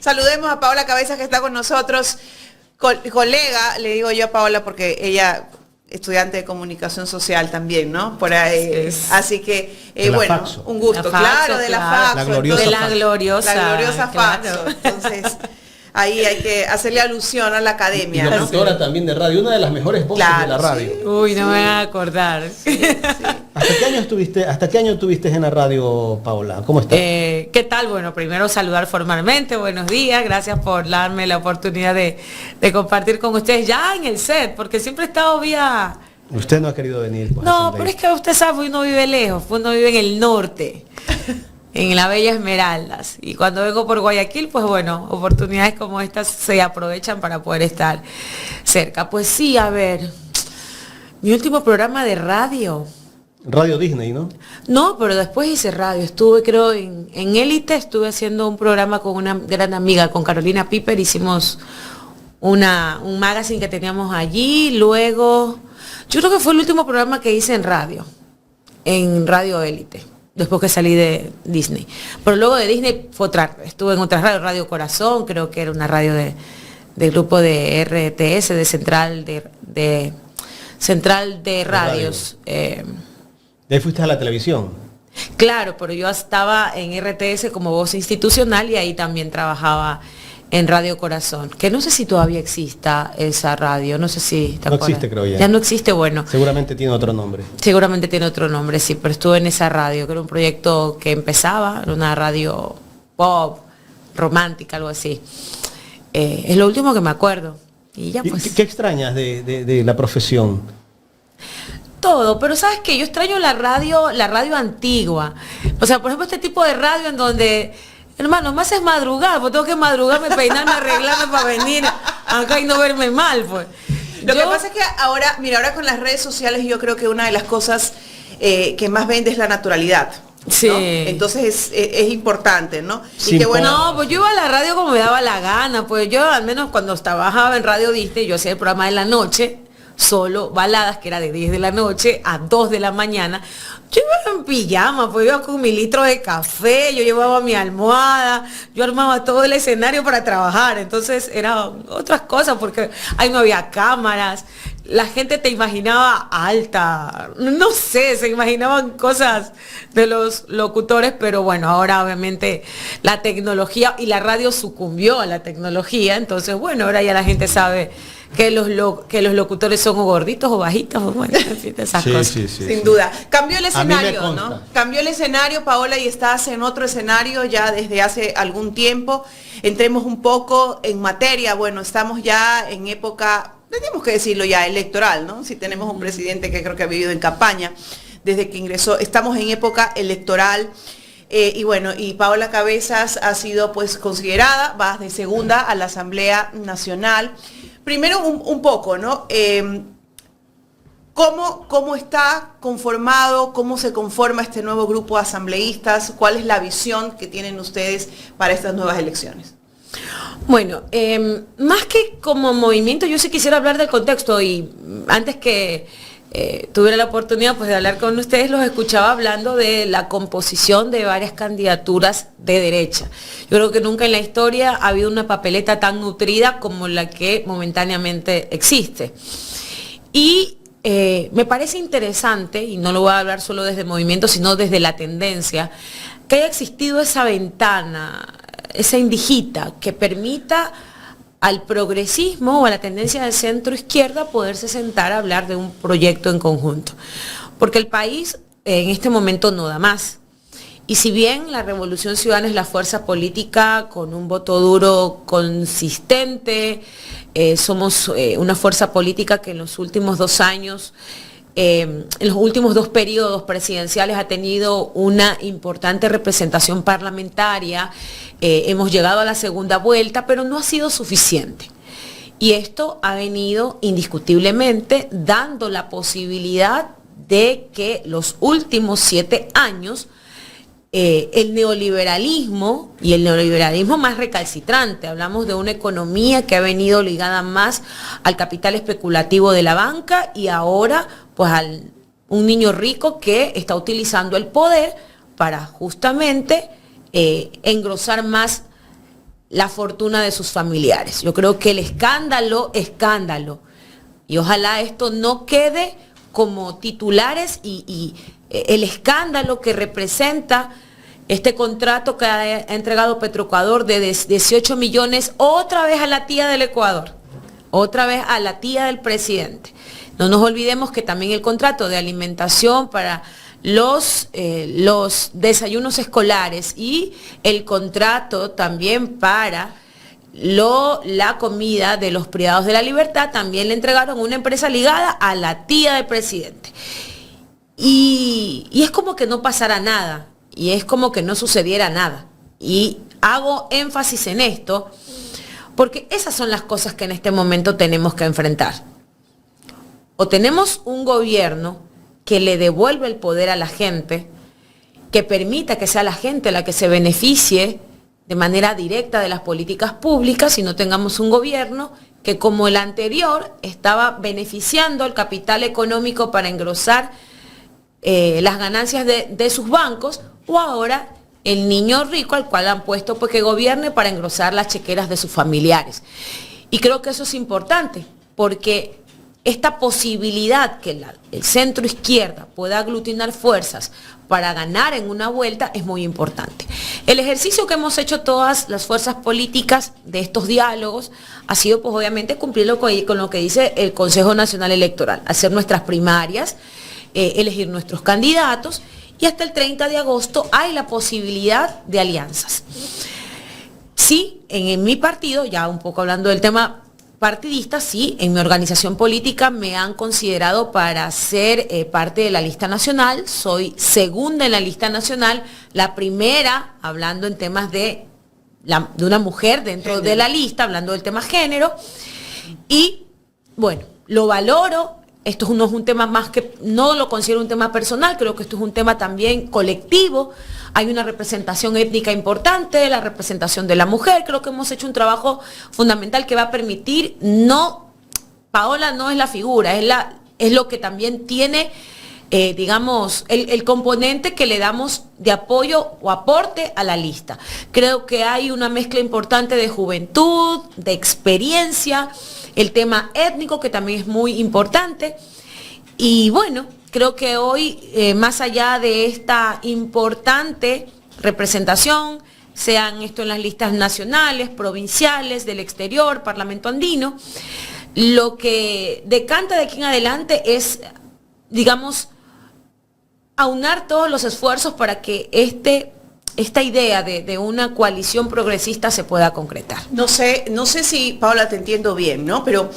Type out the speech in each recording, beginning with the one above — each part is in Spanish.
Saludemos a Paola Cabezas, que está con nosotros, colega, le digo yo a Paola porque ella estudiante de comunicación social también, ¿no? Por ahí. Así que, bueno, Faxo. Un gusto, Faxo, de la Faxo. La gloriosa, entonces, la gloriosa. La gloriosa Faxo. Entonces, ahí hay que hacerle alusión a la academia. Y locutora también de radio, una de las mejores voces de la radio. Sí. Uy, no me voy a acordar. Sí. ¿Hasta qué año estuviste en la radio, Paola? ¿Cómo estás? ¿Qué tal? Bueno, primero saludar formalmente, buenos días, gracias por darme la oportunidad de compartir con ustedes ya en el set, porque siempre he estado vía... Usted no ha querido venir. Pues, no, pero es que usted sabe, uno vive lejos, uno vive en el norte, en la bella Esmeraldas, y cuando vengo por Guayaquil, pues bueno, oportunidades como estas se aprovechan para poder estar cerca. Pues sí, a ver, mi último programa de radio... Radio Disney, ¿no? No, pero después hice radio. Estuve, creo, en Élite, estuve haciendo un programa con una gran amiga, con Carolina Piper. Hicimos un magazine que teníamos allí. Luego, yo creo que fue el último programa que hice en Radio Élite, después que salí de Disney. Pero luego de Disney estuve en otra radio, Radio Corazón, creo que era una radio del grupo de RTS, de Central de Radios. ¿De ahí fuiste a la televisión? Claro, pero yo estaba en RTS como voz institucional y ahí también trabajaba en Radio Corazón, que no sé si todavía exista esa radio, no sé si... No existe, creo ya. Ya no existe, bueno. Seguramente tiene otro nombre. Seguramente tiene otro nombre, sí, pero estuve en esa radio, que era un proyecto que empezaba, era una radio pop, romántica, algo así. Es lo último que me acuerdo. Y ya pues... ¿Qué extrañas de la profesión? Todo, pero sabes que yo extraño la radio antigua. O sea, por ejemplo, este tipo de radio en donde, hermano, me haces madrugar, pues tengo que madrugarme, peinarme, arreglarme para venir acá y no verme mal, pues. Lo que pasa es que ahora, mira, ahora con las redes sociales yo creo que una de las cosas que más vende es la naturalidad. Sí. ¿No? Entonces es importante, ¿no? Sí, y que bueno, no, pues yo iba a la radio como me daba la gana, pues yo al menos cuando trabajaba en Radio Disney, yo hacía el programa de la noche, solo baladas, que era de 10 de la noche a 2 de la mañana. Yo iba en pijama, pues iba con mi litro de café, yo llevaba mi almohada, yo armaba todo el escenario para trabajar. Entonces eran otras cosas, porque ahí no había cámaras, la gente te imaginaba alta, no sé, se imaginaban cosas de los locutores, pero bueno, ahora obviamente la tecnología y la radio sucumbió a la tecnología, entonces bueno, ahora ya la gente sabe que los locutores son o gorditos o bajitos, bueno, en fin, esas cosas. Sí. Sin duda. Cambió el escenario, ¿no? Cambió el escenario, Paola, y estás en otro escenario ya desde hace algún tiempo. Entremos un poco en materia. Bueno, estamos ya en época, tenemos que decirlo ya, electoral, ¿no? Si tenemos un presidente que creo que ha vivido en campaña desde que ingresó. Estamos en época electoral. Y bueno, y Paola Cabezas ha sido pues considerada, va de segunda a la Asamblea Nacional. Primero un poco, ¿no? ¿Cómo está conformado, cómo se conforma este nuevo grupo de asambleístas? ¿Cuál es la visión que tienen ustedes para estas nuevas elecciones? Bueno, más que como movimiento, yo sí quisiera hablar del contexto y antes que tuviera la oportunidad pues de hablar con ustedes, los escuchaba hablando de la composición de varias candidaturas de derecha. Yo creo que nunca en la historia ha habido una papeleta tan nutrida como la que momentáneamente existe. Y me parece interesante, y no lo voy a hablar solo desde el movimiento, sino desde la tendencia, que haya existido esa ventana, esa indijita que permita al progresismo o a la tendencia de centro izquierda poderse sentar a hablar de un proyecto en conjunto. Porque el país en este momento no da más. Y si bien la Revolución Ciudadana es la fuerza política con un voto duro consistente, somos una fuerza política que en los últimos 2 años, en los últimos 2 periodos presidenciales ha tenido una importante representación parlamentaria, hemos llegado a la segunda vuelta, pero no ha sido suficiente. Y esto ha venido indiscutiblemente dando la posibilidad de que los últimos 7 años el neoliberalismo, y el neoliberalismo más recalcitrante, hablamos de una economía que ha venido ligada más al capital especulativo de la banca y ahora pues un niño rico que está utilizando el poder para justamente engrosar más la fortuna de sus familiares. Yo creo que el escándalo, y ojalá esto no quede como titulares y el escándalo que representa este contrato que ha entregado Petroecuador de 18 millones otra vez a la tía del Ecuador, otra vez a la tía del presidente. No nos olvidemos que también el contrato de alimentación para los desayunos escolares y el contrato también para la comida de los privados de la libertad también le entregaron a una empresa ligada a la tía del presidente. Y es como que no pasara nada, y es como que no sucediera nada. Y hago énfasis en esto porque esas son las cosas que en este momento tenemos que enfrentar. O tenemos un gobierno que le devuelve el poder a la gente, que permita que sea la gente la que se beneficie de manera directa de las políticas públicas, y no tengamos un gobierno que, como el anterior, estaba beneficiando al capital económico para engrosar las ganancias de sus bancos, o ahora el niño rico al cual han puesto que gobierne para engrosar las chequeras de sus familiares. Y creo que eso es importante, porque esta posibilidad que el centro izquierda pueda aglutinar fuerzas para ganar en una vuelta es muy importante. El ejercicio que hemos hecho todas las fuerzas políticas de estos diálogos ha sido, pues obviamente, cumplirlo con lo que dice el Consejo Nacional Electoral, hacer nuestras primarias, elegir nuestros candidatos, y hasta el 30 de agosto hay la posibilidad de alianzas. Sí, en mi partido, ya un poco hablando del tema partidista, sí, en mi organización política me han considerado para ser parte de la lista nacional. Soy segunda en la lista nacional, la primera, hablando en temas de una mujer dentro de la lista, hablando del tema género. Y bueno, lo valoro. Esto no es un tema más que, no lo considero un tema personal, creo que esto es un tema también colectivo. Hay una representación étnica importante, la representación de la mujer. Creo que hemos hecho un trabajo fundamental que va a permitir, Paola no es la figura, es lo que también tiene, digamos, el componente que le damos de apoyo o aporte a la lista. Creo que hay una mezcla importante de juventud, de experiencia, el tema étnico, que también es muy importante. Y bueno, creo que hoy, más allá de esta importante representación, sean esto en las listas nacionales, provinciales, del exterior, Parlamento Andino, lo que decanta de aquí en adelante es, digamos, aunar todos los esfuerzos para que esta idea de una coalición progresista se pueda concretar. No sé si, Paola, te entiendo bien, ¿no? Pero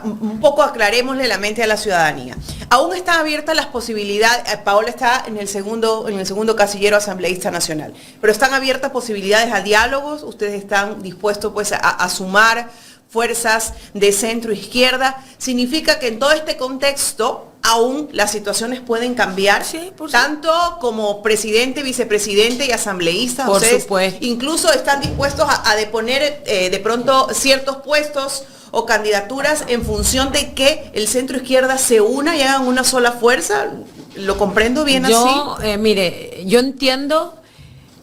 un poco aclarémosle la mente a la ciudadanía. Aún están abiertas las posibilidades, Paola está en el segundo casillero asambleísta nacional, pero están abiertas posibilidades a diálogos. Ustedes están dispuestos, pues, a sumar fuerzas de centro izquierda. Significa que en todo este contexto aún las situaciones pueden cambiar, sí, tanto como presidente, vicepresidente y asambleístas. Por Ustedes supuesto. incluso están dispuestos a deponer de pronto ciertos puestos o candidaturas en función de que el centro izquierda se una y hagan una sola fuerza. ¿Lo comprendo bien así? Mire, yo entiendo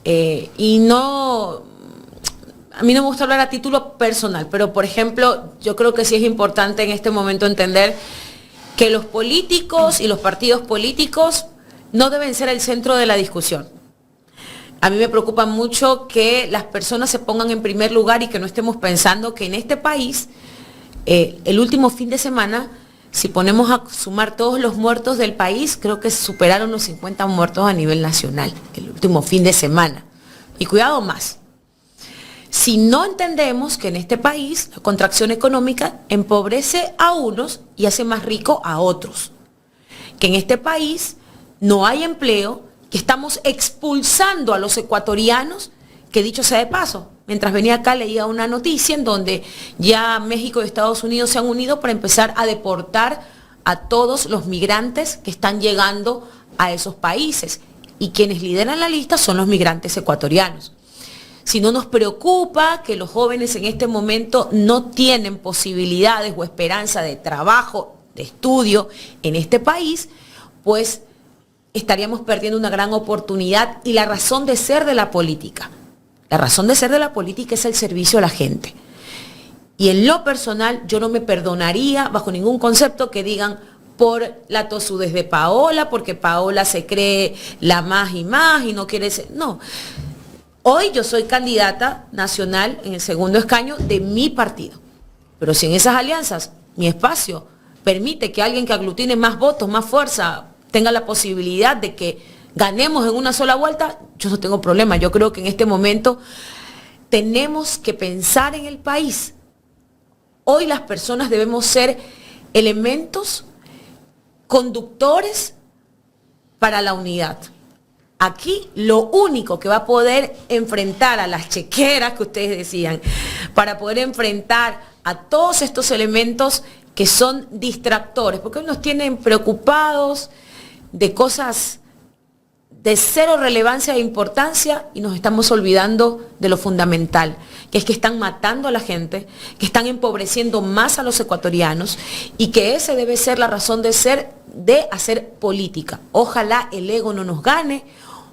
y no... A mí no me gusta hablar a título personal, pero por ejemplo, yo creo que sí es importante en este momento entender que los políticos y los partidos políticos no deben ser el centro de la discusión. A mí me preocupa mucho que las personas se pongan en primer lugar y que no estemos pensando que en este país, el último fin de semana, si ponemos a sumar todos los muertos del país, creo que superaron los 50 muertos a nivel nacional, el último fin de semana. Y cuidado más. Si no entendemos que en este país la contracción económica empobrece a unos y hace más rico a otros, que en este país no hay empleo, que estamos expulsando a los ecuatorianos, que dicho sea de paso, mientras venía acá leía una noticia en donde ya México y Estados Unidos se han unido para empezar a deportar a todos los migrantes que están llegando a esos países, y quienes lideran la lista son los migrantes ecuatorianos. Si no nos preocupa que los jóvenes en este momento no tienen posibilidades o esperanza de trabajo, de estudio en este país, pues estaríamos perdiendo una gran oportunidad y la razón de ser de la política. La razón de ser de la política es el servicio a la gente. Y en lo personal, yo no me perdonaría bajo ningún concepto que digan por la tosudez de Paola, porque Paola se cree la más y no quiere ser. No. Hoy yo soy candidata nacional en el segundo escaño de mi partido. Pero si en esas alianzas mi espacio permite que alguien que aglutine más votos, más fuerza, tenga la posibilidad de que ganemos en una sola vuelta, yo no tengo problema. Yo creo que en este momento tenemos que pensar en el país. Hoy las personas debemos ser elementos conductores para la unidad. Aquí lo único que va a poder enfrentar a las chequeras que ustedes decían, para poder enfrentar a todos estos elementos que son distractores, porque hoy nos tienen preocupados de cosas de cero relevancia e importancia y nos estamos olvidando de lo fundamental, que es que están matando a la gente, que están empobreciendo más a los ecuatorianos y que esa debe ser la razón de ser, de hacer política. Ojalá el ego no nos gane,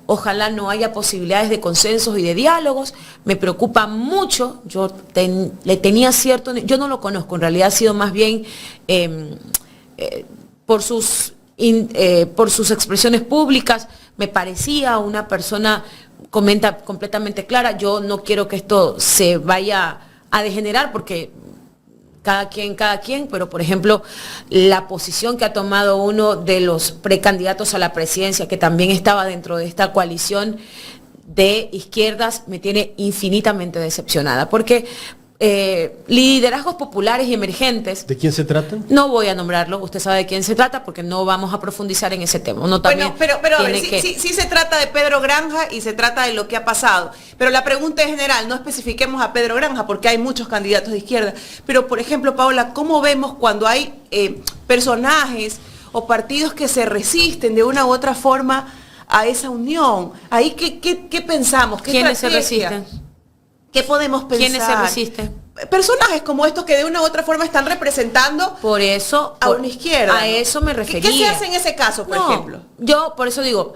ojalá no haya posibilidades de consensos y de diálogos. Me preocupa mucho, le tenía cierto, yo no lo conozco, en realidad ha sido más bien por sus expresiones públicas, me parecía una persona completamente clara. Yo no quiero que esto se vaya a degenerar porque cada quien, pero por ejemplo, la posición que ha tomado uno de los precandidatos a la presidencia, que también estaba dentro de esta coalición de izquierdas, me tiene infinitamente decepcionada, porque liderazgos populares y emergentes. ¿De quién se trata? No voy a nombrarlo, usted sabe de quién se trata porque no vamos a profundizar en ese tema. Uno también pero a ver, sí se trata de Pedro Granja y se trata de lo que ha pasado. Pero la pregunta es general, no especifiquemos a Pedro Granja porque hay muchos candidatos de izquierda. Pero, por ejemplo, Paola, ¿cómo vemos cuando hay personajes o partidos que se resisten de una u otra forma a esa unión? Ahí, ¿qué pensamos? ¿Quiénes se resisten? ¿Qué podemos pensar? ¿Quiénes se resisten? Personajes como estos que de una u otra forma están representando por eso, a una izquierda. A eso me refería. ¿Qué se hace en ese caso, por ejemplo? Yo por eso digo,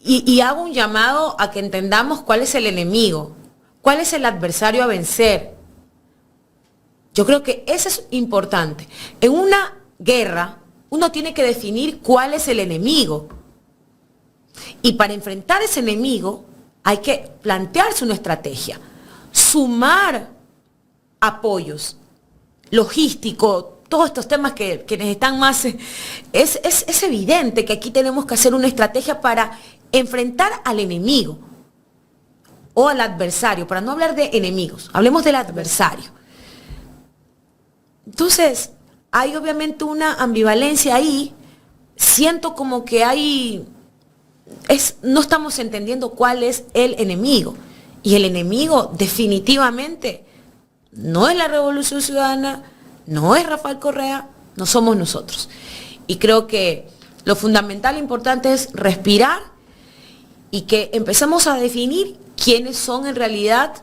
y hago un llamado a que entendamos cuál es el enemigo, cuál es el adversario a vencer. Yo creo que eso es importante. En una guerra, uno tiene que definir cuál es el enemigo. Y para enfrentar ese enemigo, hay que plantearse una estrategia, sumar apoyos logísticos, todos estos temas que están más... Es evidente que aquí tenemos que hacer una estrategia para enfrentar al enemigo o al adversario, para no hablar de enemigos, hablemos del adversario. Entonces, hay obviamente una ambivalencia ahí, siento como que hay... no estamos entendiendo cuál es el enemigo. Y el enemigo definitivamente no es la Revolución Ciudadana, no es Rafael Correa, no somos nosotros. Y creo que lo fundamental e importante es respirar y que empezamos a definir quiénes son en realidad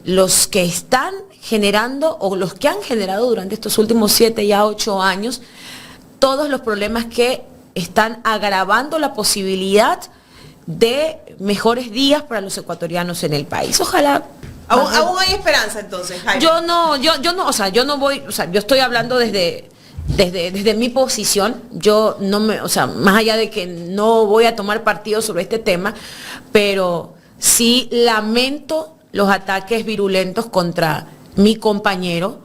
los que están generando o los que han generado durante estos últimos 7 ya 8 años todos los problemas que están agravando la posibilidad de mejores días para los ecuatorianos en el país. Ojalá. Aún hay esperanza entonces, Jaime. Yo estoy hablando desde mi posición. Yo no más allá de que no voy a tomar partido sobre este tema, pero sí lamento los ataques virulentos contra mi compañero,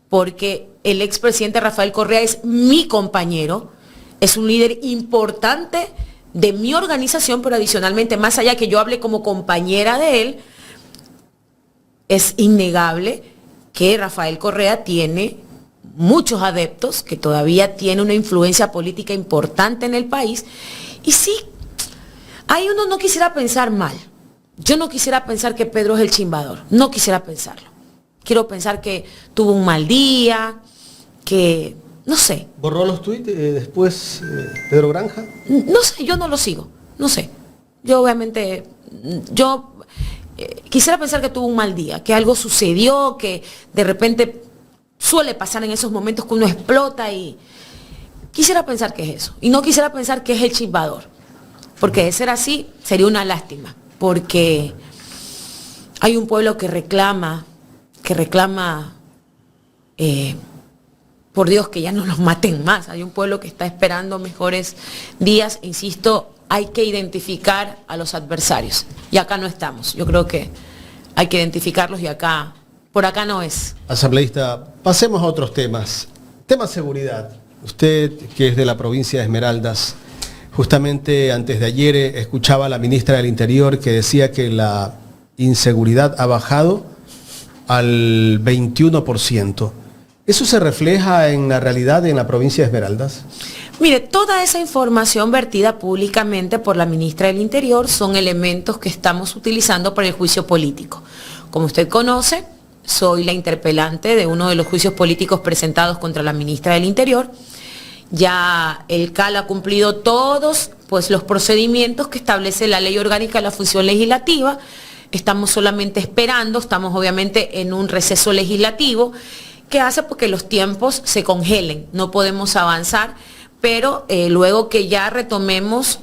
porque el expresidente Rafael Correa es mi compañero. Es un líder importante de mi organización, pero adicionalmente, más allá que yo hable como compañera de él, es innegable que Rafael Correa tiene muchos adeptos, que todavía tiene una influencia política importante en el país. Y sí, ahí uno no quisiera pensar mal. Yo no quisiera pensar que Pedro es el chimbador, no quisiera pensarlo. Quiero pensar que tuvo un mal día, que... no sé. ¿Borró los tuits después Pedro Granja? No sé, yo no lo sigo, no sé. Yo obviamente, quisiera pensar que tuvo un mal día, que algo sucedió, que de repente suele pasar en esos momentos que uno explota y quisiera pensar que es eso. Y no quisiera pensar que es el chimbador, porque de ser así sería una lástima, porque hay un pueblo que reclama, por Dios, que ya no los maten más. Hay un pueblo que está esperando mejores días. Insisto, hay que identificar a los adversarios. Y acá no estamos. Yo creo que hay que identificarlos y por acá no es. Asambleísta, pasemos a otros temas. Tema seguridad. Usted, que es de la provincia de Esmeraldas, justamente antes de ayer escuchaba a la ministra del Interior que decía que la inseguridad ha bajado al 21%. ¿Eso se refleja en la realidad en la provincia de Esmeraldas? Mire, toda esa información vertida públicamente por la ministra del Interior son elementos que estamos utilizando para el juicio político. Como usted conoce, soy la interpelante de uno de los juicios políticos presentados contra la ministra del Interior. Ya el CAL ha cumplido todos los procedimientos que establece la Ley Orgánica de la Función Legislativa. Estamos solamente esperando, estamos obviamente en un receso legislativo que hace porque los tiempos se congelen, no podemos avanzar, pero luego que ya retomemos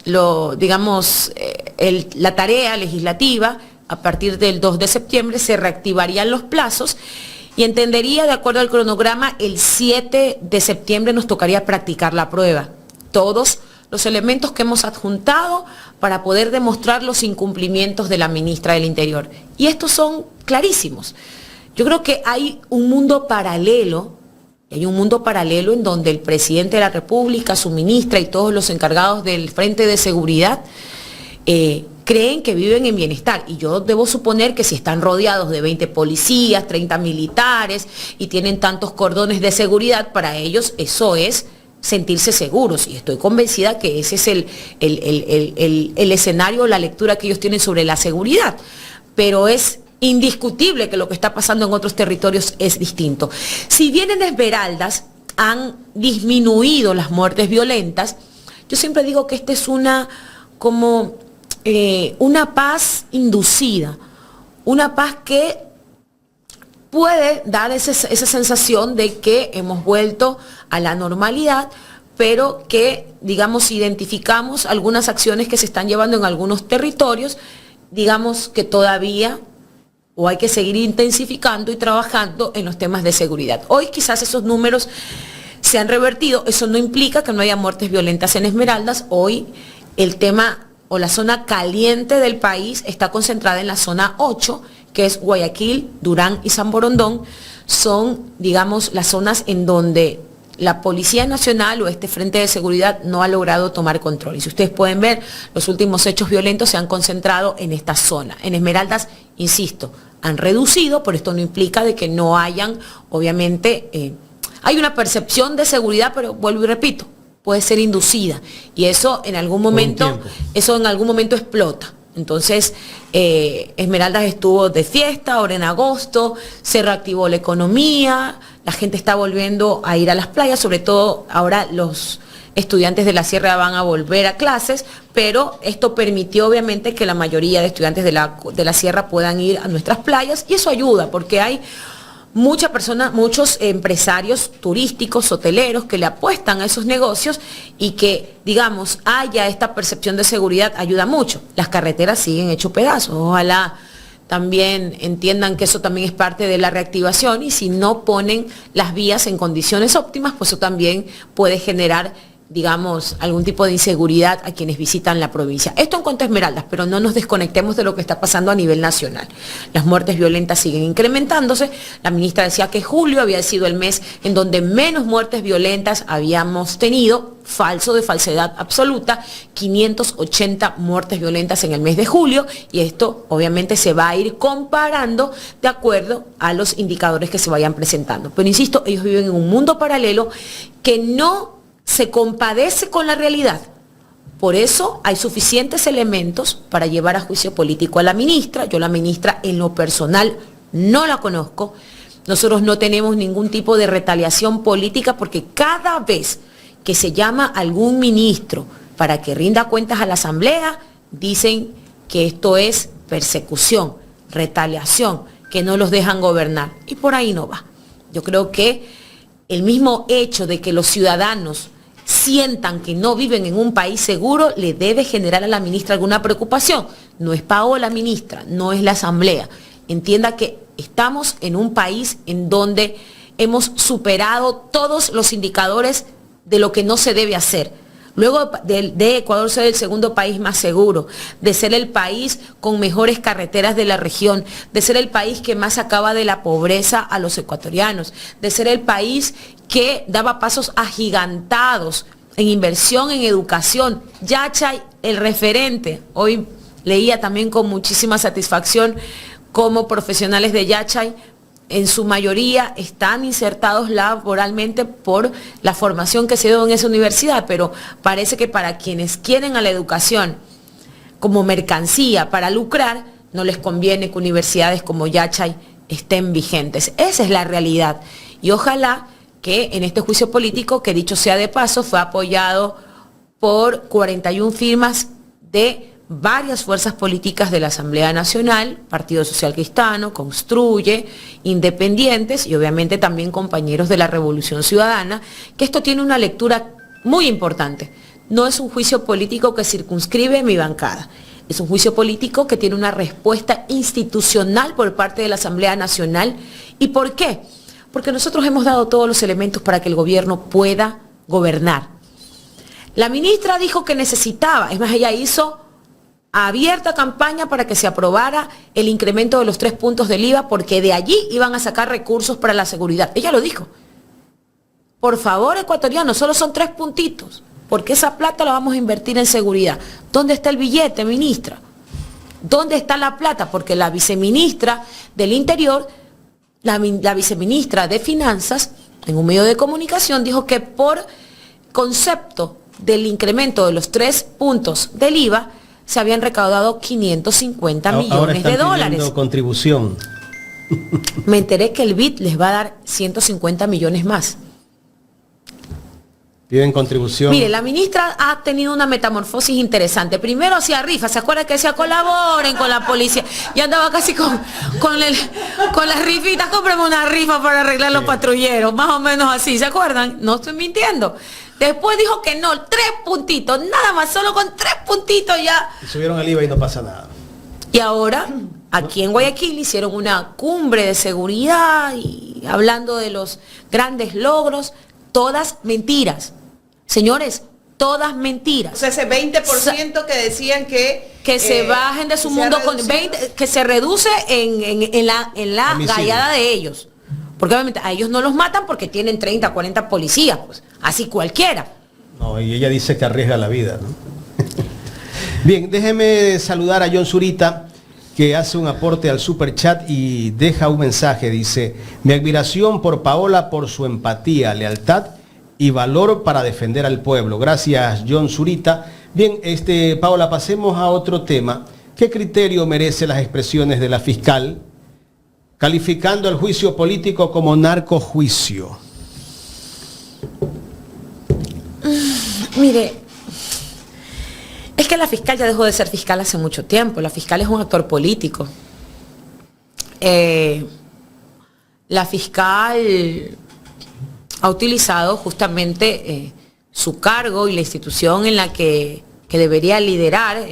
la tarea legislativa, a partir del 2 de septiembre se reactivarían los plazos y entendería, de acuerdo al cronograma, el 7 de septiembre nos tocaría practicar la prueba. Todos los elementos que hemos adjuntado para poder demostrar los incumplimientos de la ministra del Interior. Y estos son clarísimos. Yo creo que hay un mundo paralelo en donde el presidente de la República, su ministra y todos los encargados del Frente de Seguridad creen que viven en bienestar. Y yo debo suponer que si están rodeados de 20 policías, 30 militares y tienen tantos cordones de seguridad, para ellos eso es sentirse seguros. Y estoy convencida que ese es el escenario, la lectura que ellos tienen sobre la seguridad. Pero es indiscutible que lo que está pasando en otros territorios es distinto. Si bien en Esmeraldas han disminuido las muertes violentas, yo siempre digo que esta es una paz inducida, una paz que puede dar esa sensación de que hemos vuelto a la normalidad, pero que, digamos, identificamos algunas acciones que se están llevando en algunos territorios, digamos que todavía o hay que seguir intensificando y trabajando en los temas de seguridad. Hoy quizás esos números se han revertido, eso no implica que no haya muertes violentas en Esmeraldas. Hoy el tema o la zona caliente del país está concentrada en la zona 8, que es Guayaquil, Durán y San Borondón. Son, digamos, las zonas en donde la Policía Nacional o este Frente de Seguridad no ha logrado tomar control. Y si ustedes pueden ver, los últimos hechos violentos se han concentrado en esta zona. En Esmeraldas, insisto, han reducido, pero esto no implica de que no hayan, obviamente, hay una percepción de seguridad, pero vuelvo y repito, puede ser inducida. Y eso en algún momento explota. Entonces, Esmeraldas estuvo de fiesta, ahora en agosto, se reactivó la economía, la gente está volviendo a ir a las playas, sobre todo ahora los estudiantes de la sierra van a volver a clases, pero esto permitió obviamente que la mayoría de estudiantes de la sierra puedan ir a nuestras playas y eso ayuda porque hay muchas personas, muchos empresarios turísticos, hoteleros que le apuestan a esos negocios y que, digamos, haya esta percepción de seguridad ayuda mucho. Las carreteras siguen hecho pedazos. Ojalá también entiendan que eso también es parte de la reactivación y si no ponen las vías en condiciones óptimas, pues eso también puede generar, digamos, algún tipo de inseguridad a quienes visitan la provincia. Esto en cuanto a Esmeraldas, pero no nos desconectemos de lo que está pasando a nivel nacional. Las muertes violentas siguen incrementándose. La ministra decía que julio había sido el mes en donde menos muertes violentas habíamos tenido. Falso, de falsedad absoluta, 580 muertes violentas en el mes de julio y esto obviamente se va a ir comparando de acuerdo a los indicadores que se vayan presentando. Pero insisto, ellos viven en un mundo paralelo que no se compadece con la realidad. Por eso hay suficientes elementos para llevar a juicio político a la ministra. Yo la ministra en lo personal no la conozco. Nosotros no tenemos ningún tipo de retaliación política porque cada vez que se llama a algún ministro para que rinda cuentas a la Asamblea, dicen que esto es persecución, retaliación, que no los dejan gobernar. Y por ahí no va. Yo creo que el mismo hecho de que los ciudadanos sientan que no viven en un país seguro le debe generar a la ministra alguna preocupación. no es Paola ministra, no es la Asamblea. Entienda que estamos en un país en donde hemos superado todos los indicadores de lo que no se debe hacer. Luego de Ecuador ser el segundo país más seguro, de ser el país con mejores carreteras de la región, de ser el país que más sacaba de la pobreza a los ecuatorianos, de ser el país que daba pasos agigantados en inversión, en educación. Yachay, el referente. Hoy leía también con muchísima satisfacción cómo profesionales de Yachay en su mayoría están insertados laboralmente por la formación que se dio en esa universidad, pero parece que para quienes quieren a la educación como mercancía para lucrar, no les conviene que universidades como Yachay estén vigentes. Esa es la realidad. Y ojalá que en este juicio político, que dicho sea de paso, fue apoyado por 41 firmas de varias fuerzas políticas de la Asamblea Nacional, Partido Social Cristiano, Construye, Independientes y obviamente también compañeros de la Revolución Ciudadana, que esto tiene una lectura muy importante. No es un juicio político que circunscribe mi bancada, es un juicio político que tiene una respuesta institucional por parte de la Asamblea Nacional. ¿Y por qué? Porque nosotros hemos dado todos los elementos para que el gobierno pueda gobernar. La ministra dijo que necesitaba, es más, ella hizo abierta campaña para que se aprobara el incremento de los 3 puntos del IVA, porque de allí iban a sacar recursos para la seguridad. Ella lo dijo. Por favor, ecuatorianos, solo son 3 puntitos, porque esa plata la vamos a invertir en seguridad. ¿Dónde está el billete, ministra? ¿Dónde está la plata? Porque la viceministra del Interior, la viceministra de Finanzas, en un medio de comunicación, dijo que por concepto del incremento de los 3 puntos del IVA, se habían recaudado 550 millones de dólares. Contribución. Me enteré que el BID les va a dar 150 millones más. Piden contribución. Mire, la ministra ha tenido una metamorfosis interesante. Primero hacía rifas, ¿se acuerdan que decía colaboren con la policía? Y andaba casi con las rifitas, cómprame una rifa para arreglar los patrulleros, más o menos así, ¿se acuerdan? No estoy mintiendo. Después dijo que no, 3 puntitos, nada más, solo con 3 puntitos ya. Y subieron el IVA y no pasa nada. Y ahora, aquí en Guayaquil hicieron una cumbre de seguridad y hablando de los grandes logros, todas mentiras. Señores, todas mentiras. O sea, ese 20% que decían que se bajen de su mundo, que se reduce en la gallada de ellos. Porque obviamente a ellos no los matan porque tienen 30, 40 policías, pues, así cualquiera. No, y ella dice que arriesga la vida, ¿no? Bien, déjeme saludar a John Zurita, que hace un aporte al super chat y deja un mensaje. Dice: mi admiración por Paola por su empatía, lealtad y valor para defender al pueblo. Gracias, John Zurita. Bien, Paola, pasemos a otro tema. ¿Qué criterio merece las expresiones de la fiscal calificando el juicio político como narcojuicio? Mire, es que la fiscal ya dejó de ser fiscal hace mucho tiempo. La fiscal es un actor político. La fiscal ha utilizado justamente su cargo y la institución en la que debería liderar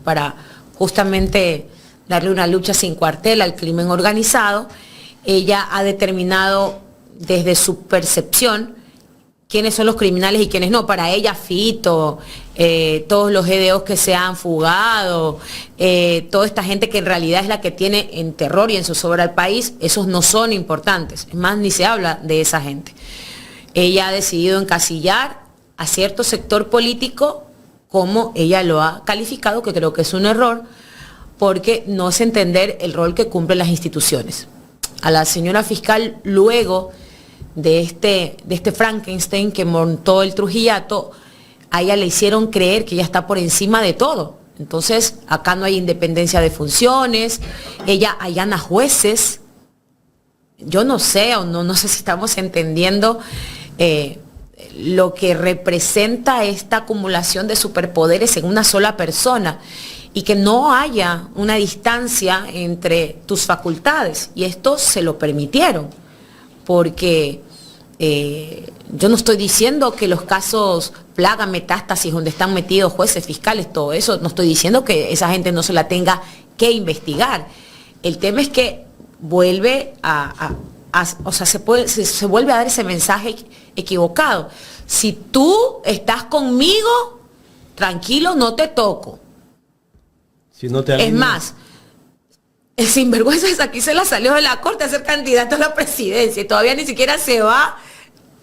para justamente darle una lucha sin cuartel al crimen organizado. Ella ha determinado desde su percepción quiénes son los criminales y quiénes no. Para ella, Fito, todos los GDOs que se han fugado, toda esta gente que en realidad es la que tiene en terror y en zozobra al país, esos no son importantes. Es más, ni se habla de esa gente. Ella ha decidido encasillar a cierto sector político como ella lo ha calificado, que creo que es un error, porque no es entender el rol que cumplen las instituciones. A la señora fiscal, luego de este Frankenstein que montó el Trujillato, a ella le hicieron creer que ella está por encima de todo. Entonces, acá no hay independencia de funciones, ella allana jueces. Yo no sé, o no sé si estamos entendiendo lo que representa esta acumulación de superpoderes en una sola persona y que no haya una distancia entre tus facultades. Y esto se lo permitieron, porque yo no estoy diciendo que los casos plaga, metástasis, donde están metidos jueces, fiscales, todo eso. No estoy diciendo que esa gente no se la tenga que investigar. El tema es que vuelve o sea, se vuelve a dar ese mensaje equivocado. Si tú estás conmigo, tranquilo, no te toco. Si no te es más, el sinvergüenza es aquí se la salió de la corte a ser candidato a la presidencia y todavía ni siquiera se va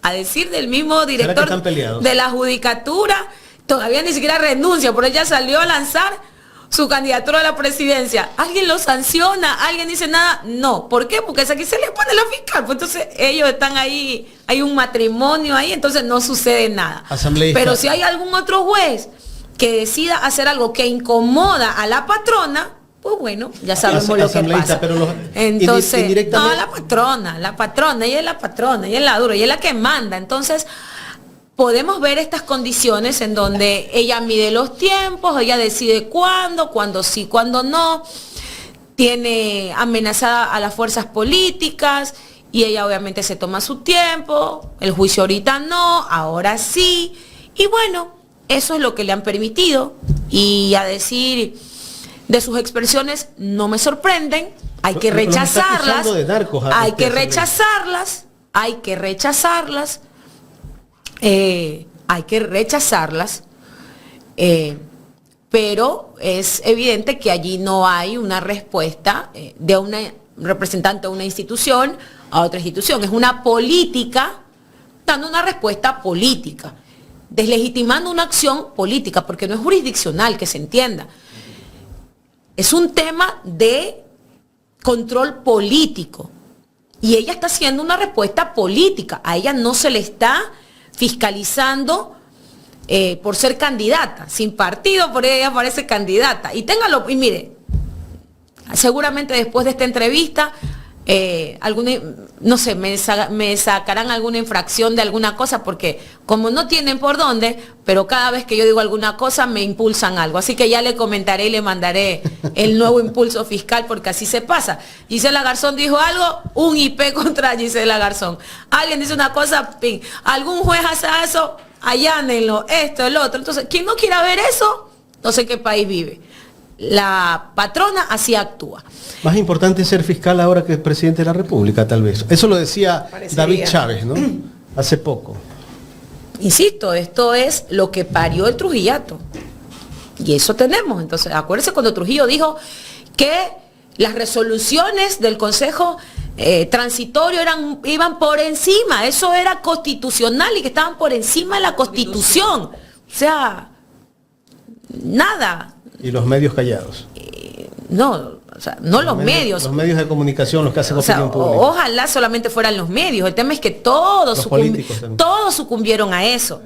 a decir del mismo director de la judicatura, todavía ni siquiera renuncia, por él ya salió a lanzar su candidatura a la presidencia. ¿Alguien lo sanciona? ¿Alguien dice nada? No. ¿Por qué? Porque aquí se le pone la fiscal. Pues entonces ellos están ahí, hay un matrimonio ahí, entonces no sucede nada. Asambleísta. Pero si hay algún otro juez que decida hacer algo que incomoda a la patrona, pues bueno, ya sabemos lo que pasa. Pero entonces, no, la patrona, ella es la patrona, ella es la dura, ella es la que manda. Entonces, podemos ver estas condiciones en donde ella mide los tiempos, ella decide cuándo sí, cuándo no, tiene amenazada a las fuerzas políticas y ella obviamente se toma su tiempo, el juicio ahorita no, ahora sí, y bueno, eso es lo que le han permitido, y a decir de sus expresiones no me sorprenden, hay que rechazarlas, hay que rechazarlas, pero es evidente que allí no hay una respuesta de una representante de una institución a otra institución. Es una política dando una respuesta política, deslegitimando una acción política, porque no es jurisdiccional, que se entienda. Es un tema de control político. Y ella está haciendo una respuesta política. A ella no se le está fiscalizando por ser candidata, sin partido, por ella parece candidata. Y téngalo, y mire, seguramente después de esta entrevista, no sé, me sacarán alguna infracción de alguna cosa, porque como no tienen por dónde, pero cada vez que yo digo alguna cosa me impulsan algo. Así que ya le comentaré y le mandaré el nuevo impulso fiscal, porque así se pasa. Gisela Garzón dijo algo, un IP contra Gisela Garzón. Alguien dice una cosa, ping. Algún juez hace eso, allánenlo, esto, el otro. Entonces, quien no quiera ver eso, no sé en qué país vive. La patrona así actúa. Más importante es ser fiscal ahora que es presidente de la República, tal vez. Eso lo decía David Chávez, ¿no? Hace poco. Insisto, esto es lo que parió el Trujillato. Y eso tenemos. Entonces, acuérdense cuando Trujillo dijo que las resoluciones del Consejo transitorio iban por encima. Eso era constitucional y que estaban por encima de la Constitución. O sea, nada. Y los medios callados. No, o sea, no los medios. Los medios de comunicación, los que hacen opinión pública. Ojalá solamente fueran los medios. El tema es que todos sucumbieron a eso.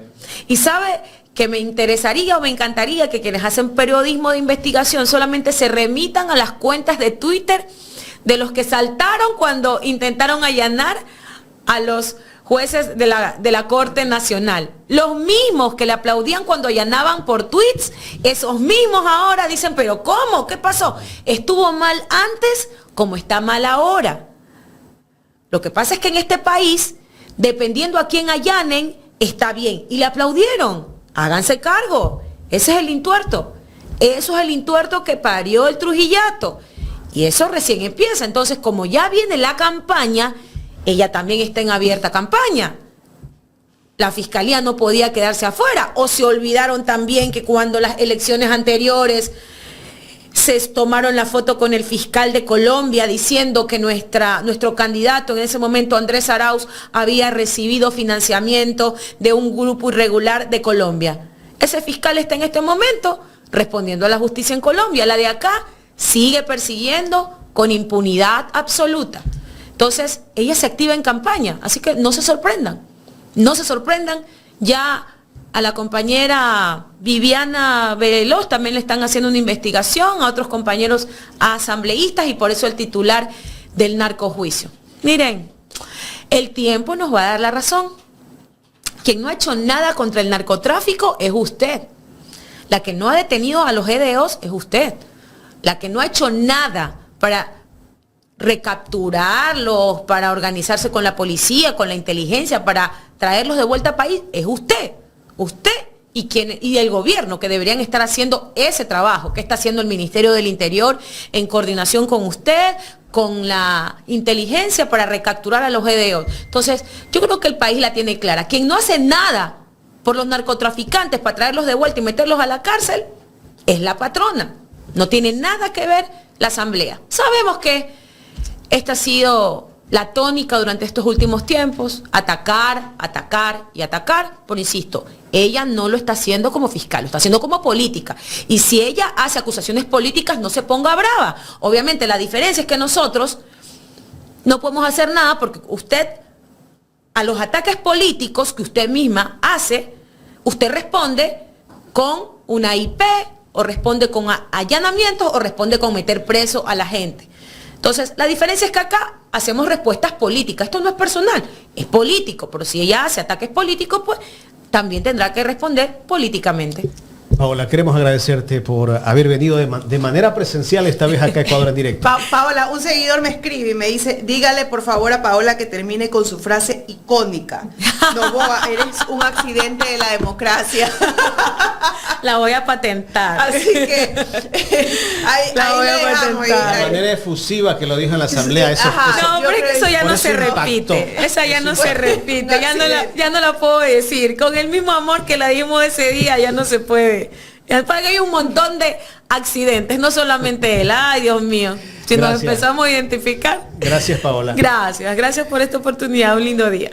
Y sabe que me interesaría o me encantaría que quienes hacen periodismo de investigación solamente se remitan a las cuentas de Twitter de los que saltaron cuando intentaron allanar a los jueces de la Corte Nacional. Los mismos que le aplaudían cuando allanaban por tweets, esos mismos ahora dicen, pero ¿cómo? ¿Qué pasó? Estuvo mal antes como está mal ahora. Lo que pasa es que en este país, dependiendo a quién allanen, está bien. Y le aplaudieron. Háganse cargo. Ese es el intuerto. Eso es el intuerto que parió el Trujillato. Y eso recién empieza. Entonces, como ya viene la campaña, ella también está en abierta campaña. La fiscalía no podía quedarse afuera. O se olvidaron también que cuando las elecciones anteriores se tomaron la foto con el fiscal de Colombia diciendo que nuestro candidato en ese momento, Andrés Arauz, había recibido financiamiento de un grupo irregular de Colombia. Ese fiscal está en este momento respondiendo a la justicia en Colombia. La de acá sigue persiguiendo con impunidad absoluta. Entonces, ella se activa en campaña, así que no se sorprendan, ya a la compañera Viviana Veloz también le están haciendo una investigación, a otros compañeros asambleístas y por eso el titular del narcojuicio. Miren, el tiempo nos va a dar la razón. Quien no ha hecho nada contra el narcotráfico es usted. La que no ha detenido a los EDOs es usted. La que no ha hecho nada para recapturarlos, para organizarse con la policía, con la inteligencia, para traerlos de vuelta al país, es usted. Usted y el gobierno, que deberían estar haciendo ese trabajo que está haciendo el Ministerio del Interior en coordinación con usted, con la inteligencia para recapturar a los GDO. Entonces, yo creo que el país la tiene clara. Quien no hace nada por los narcotraficantes para traerlos de vuelta y meterlos a la cárcel es la patrona. No tiene nada que ver la Asamblea. Sabemos que esta ha sido la tónica durante estos últimos tiempos, atacar, atacar y atacar, pero insisto, ella no lo está haciendo como fiscal, lo está haciendo como política. Y si ella hace acusaciones políticas, no se ponga brava. Obviamente la diferencia es que nosotros no podemos hacer nada porque usted, a los ataques políticos que usted misma hace, usted responde con una IP, o responde con allanamientos, o responde con meter preso a la gente. Entonces, la diferencia es que acá hacemos respuestas políticas. Esto no es personal, es político. Pero si ella hace ataques políticos, pues también tendrá que responder políticamente. Paola, queremos agradecerte por haber venido de manera presencial esta vez acá a Ecuador en directo. Paola, un seguidor me escribe y me dice, dígale por favor a Paola que termine con su frase icónica. Noboa, eres un accidente de la democracia. La voy a patentar. Así que la voy a patentar. De manera efusiva que lo dijo en la asamblea. Eso, no, pero es que eso ya no se repite. Esa ya no se repite. Ya no la puedo decir. Con el mismo amor que la dimos ese día, ya no se puede. Hay un montón de accidentes, no solamente él. Ay, Dios mío. Si nos empezamos a identificar. Gracias, Paola. Gracias por esta oportunidad. Un lindo día.